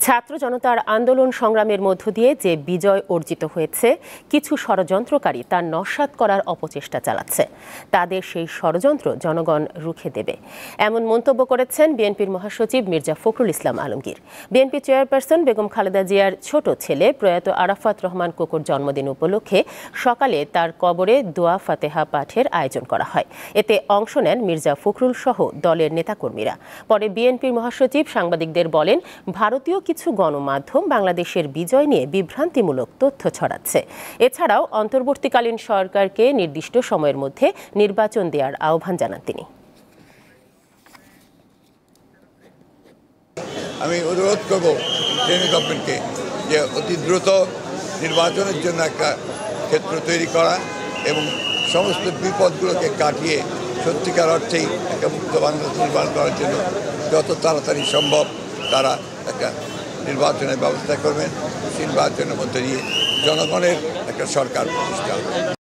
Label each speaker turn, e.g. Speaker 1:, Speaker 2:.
Speaker 1: ছাত্র জনতার আন্দোলন সংগ্রামের মধ্য দিয়ে যে বিজয় অর্জিত হয়েছে, কিছু ষড়যন্ত্রকারী তা নস্যাৎ করার অপচেষ্টা চালাচ্ছে। তাদের সেই ষড়যন্ত্র জনগণ রুখে দেবে, এমন মন্তব্য করেছেন বিএনপির মহাসচিব মির্জা ফখরুল ইসলাম আলমগীর। বিএনপি চেয়ারপারসন বেগম খালেদা জিয়ার ছোট ছেলে প্রয়াত আরাফাত রহমান কোকোর জন্মদিন উপলক্ষে সকালে তার কবরে দোয়া ফাতেহা পাঠের আয়োজন করা হয়। এতে অংশ নেন মির্জা ফখরুল সহ দলের নেতাকর্মীরা। পরে বিএনপির মহাসচিব সাংবাদিকদের বলেন, ভারতীয় কিছু গণমাধ্যম বাংলাদেশের বিজয় নিয়ে বিভ্রান্তিমূলক তথ্য ছড়াচ্ছে। এছাড়াও অন্তর্বর্তীকালীন সরকারকে নির্দিষ্ট সময়ের মধ্যে নির্বাচন দেওয়ার আহ্বান জানান তিনি।
Speaker 2: আমি অনুরোধ করব কেন্দ্রীয় গভর্নমেন্টকে যে অতি দ্রুত নির্বাচনের জন্য একটা ক্ষেত্র তৈরি করা এবং সমস্ত বিপদগুলোকে কাটিয়ে সত্যিকার অর্থেই একটা মুক্ত বাংলাদেশ নির্মাণ করার জন্য যত তাড়াতাড়ি সম্ভব তারা একটা নির্বাচনের ব্যবস্থা করবেন। নির্বাচনের মধ্যে দিয়ে জনগণের একটা সরকার প্রতিষ্ঠা হবে।